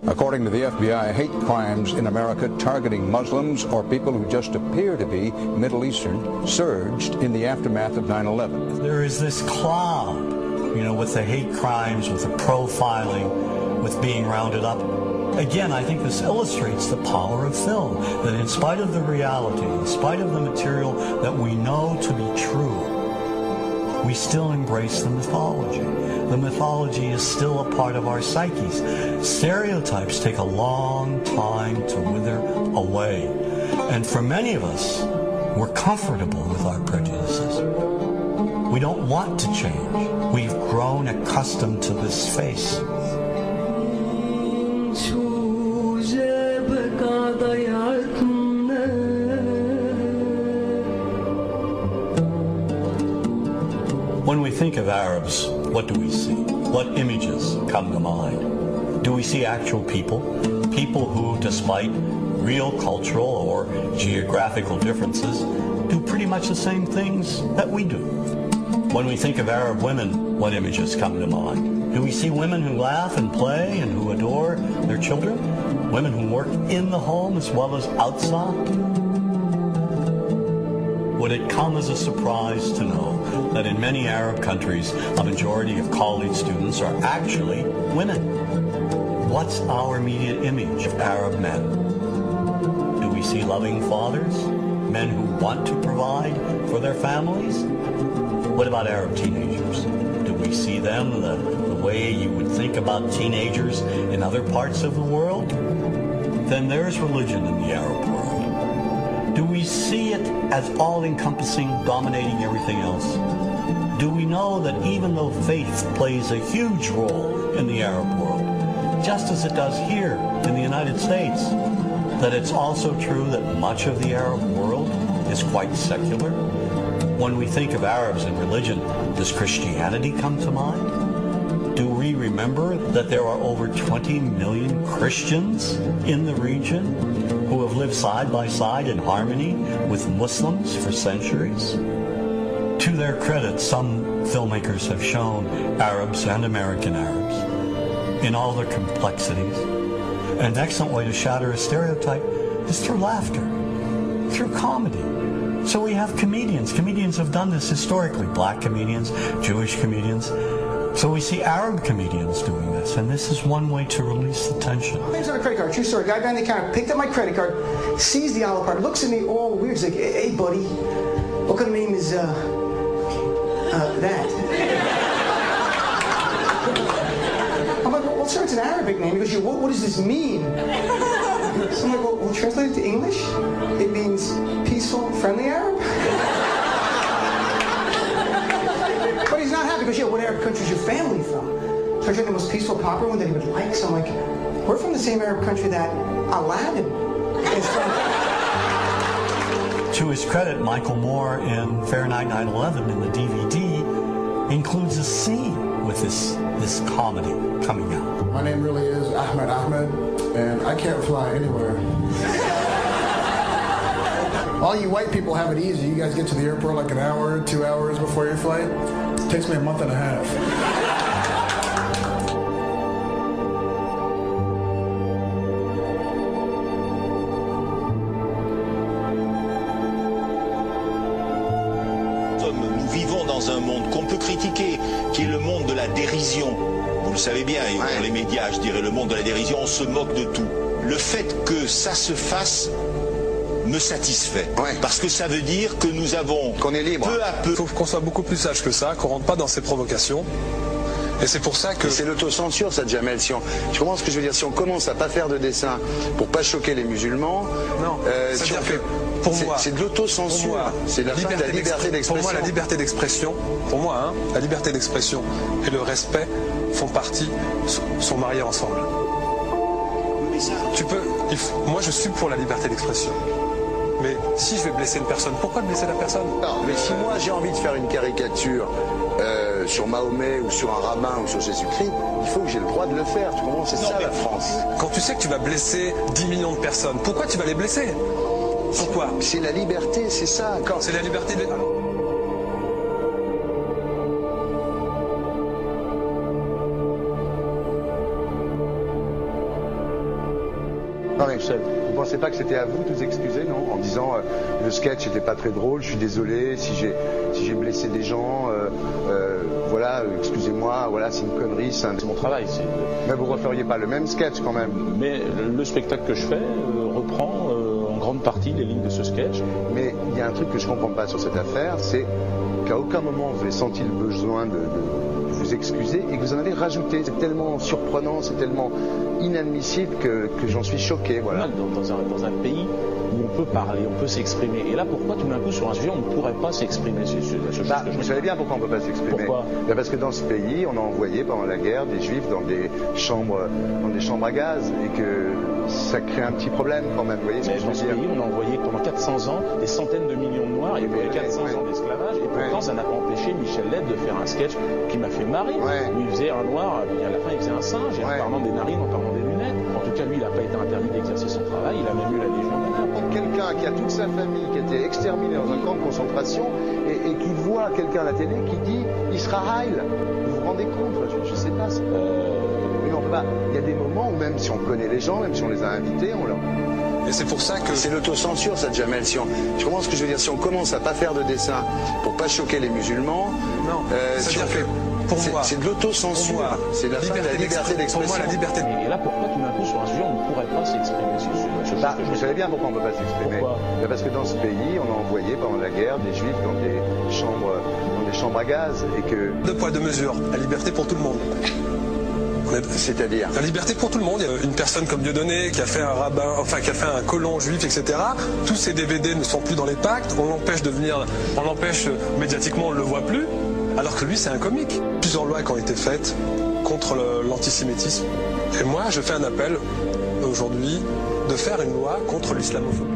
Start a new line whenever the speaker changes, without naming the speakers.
According to the FBI, hate crimes in America targeting Muslims or people who just appear to be Middle Eastern surged in the aftermath of 9/11.
There is this cloud, with the hate crimes, with the profiling, with being rounded up. Again, I think this illustrates the power of film, that in spite of the reality, in spite of the material that we know to be true, we still embrace the mythology. The mythology is still a part of our psyches. Stereotypes take a long time to wither away. And for many of us, we're comfortable with our prejudices. We don't want to change. We've grown accustomed to this face. When we think of Arabs, what do we see? What images come to mind? Do we see actual people? People who, despite real cultural or geographical differences, do pretty much the same things that we do. When we think of Arab women, what images come to mind? Do we see women who laugh and play and who adore their children? Women who work in the home as well as outside? Would it come as a surprise to know that in many Arab countries, a majority of college students are actually women? What's our immediate image of Arab men? Do we see loving fathers? Men who want to provide for their families? What about Arab teenagers? Do we see them the way you would think about teenagers in other parts of the world? Then there's religion in the Arab world. Do we see it as all-encompassing, dominating everything else? Do we know that even though faith plays a huge role in the Arab world, just as it does here in the United States, that it's also true that much of the Arab world is quite secular? When we think of Arabs and religion, does Christianity come to mind? Do we remember that there are over 20 million Christians in the region who have lived side by side in harmony with Muslims for centuries? To their credit, some filmmakers have shown Arabs and American Arabs in all their complexities. An excellent way to shatter a stereotype is through laughter, through comedy. So we have comedians. Comedians have done this historically. Black comedians, Jewish comedians. So we see Arab comedians doing this, and this is one way to release the tension.
My name's on a credit card, true story. Guy behind the counter picked up my credit card, sees the envelope card, looks at me all weird. He's like, hey buddy, what kind of name is, that? I'm like, well sir, it's an Arabic name. He goes, what does this mean? So I'm like, well, translate it to English? It means peaceful, friendly Arab? But he's not happy because, what Arab country is your family from? So I tried the most peaceful, proper one that he would like. So I'm like, we're from the same Arab country that Aladdin is from.
To his credit, Michael Moore in Fahrenheit 9/11 in the DVD includes a scene with this comedy coming out.
My name really is Ahmed, and I can't fly anywhere. All you white people have it easy. You guys get to the airport like an hour, 2 hours before your flight. It takes me a month and a half.
Nous vivons dans un monde qu'on peut critiquer, qui est le monde de la dérision. Vous le savez bien, et dans les médias, je dirais le monde de la dérision, on se moque de tout. Le fait que ça se fasse me satisfait. Parce que ça veut dire que nous avons, qu'on est libre, peu à peu...
Il faut qu'on soit beaucoup plus sage que ça, qu'on rentre pas dans ces provocations. Et c'est pour ça que...
C'est l'autocensure, ça, Jamel. Tu comprends ce que je veux dire? Si on commence à pas faire de dessin pour pas choquer les musulmans... Non,
pour moi,
c'est de l'autocensure. C'est la fin de la liberté d'expression.
Pour moi, la liberté d'expression, la liberté d'expression et le respect font partie, sont mariés ensemble. Moi, je suis pour la liberté d'expression. Mais si je vais blesser une personne, pourquoi blesser la personne?
Non, mais si moi j'ai envie de faire une caricature sur Mahomet ou sur un rabbin ou sur Jésus-Christ, il faut que j'ai le droit de le faire. Tu comprends? C'est ça la France.
Quand tu sais que tu vas blesser 10 millions de personnes, pourquoi tu vas les blesser? Pourquoi?
C'est la liberté, c'est ça.
C'est la liberté de...
Non mais vous pensez pas que c'était à vous de vous excuser, non? En disant le sketch n'était pas très drôle, je suis désolé si j'ai blessé des gens, voilà, excusez-moi, voilà, c'est une connerie, c'est
mon travail.
Mais vous referiez pas le même sketch quand même?
Mais le spectacle que je fais reprend en grande partie les lignes de ce sketch.
Mais il y a un truc que je comprends pas sur cette affaire, c'est qu'à aucun moment vous avez senti le besoin de vous excuser et que vous en avez rajouté. C'est tellement surprenant, c'est tellement inadmissible que j'en suis choqué. Voilà.
Dans un pays où on peut parler, on peut s'exprimer. Et là, pourquoi tout d'un coup, sur un sujet, on ne pourrait pas s'exprimer sur ce chose que
vous savez bien pourquoi on ne peut pas s'exprimer.
Pourquoi?
Parce que dans ce pays, on a envoyé pendant la guerre des juifs dans des chambres à gaz et que ça crée un petit problème quand même. Vous voyez ce que je veux dire?
Dans ce pays, on a envoyé pendant 400 ans des centaines de millions de Noirs et pour 400 ans d'esclavage. Et pourtant, ça n'a pas empêché Michel Led de faire un sketch qui m'a fait marrer. Où il faisait un Noir, et à la fin, il faisait un singe, et en parlant des narines, en parlant des lunettes. En tout cas, lui, il n'a pas été interdit d'exercer son travail. Il a même eu la Légion d'honneur.
Quelqu'un qui a toute sa famille qui a été exterminée dans un camp de concentration et qui voit quelqu'un à la télé qui dit Israël. Vous vous rendez compte? Je ne sais pas. Mais non, il y a des moments où même si on connaît les gens, même si on les a invités, on leur...
Et c'est pour ça que...
C'est l'autocensure, ça, Jamel. Je comprends ce que je veux dire. Si on commence à pas faire de dessin pour pas choquer les musulmans...
Non, c'est-à-dire que pour moi...
C'est de l'autocensure. C'est la fin de la liberté d'expression.
Pour moi, la liberté...
Et là, pourquoi tout d'un coup, sur un sujet, on ne pourrait pas s'exprimer sur ce sujet?
Vous savez bien pourquoi on ne peut pas s'exprimer. Parce que dans ce pays, on a envoyé pendant la guerre des juifs dans des chambres à gaz et que...
Deux poids, deux mesures. La liberté pour tout le monde.
C'est-à-dire
la liberté pour tout le monde. Il y a une personne comme Dieudonné qui a fait un rabbin, enfin qui a fait un colon juif, etc. Tous ces DVD ne sont plus dans les pactes. On l'empêche de venir, on l'empêche médiatiquement, on ne le voit plus. Alors que lui, c'est un comique. Plusieurs lois qui ont été faites contre l'antisémitisme. Et moi, je fais un appel aujourd'hui de faire une loi contre l'islamophobie.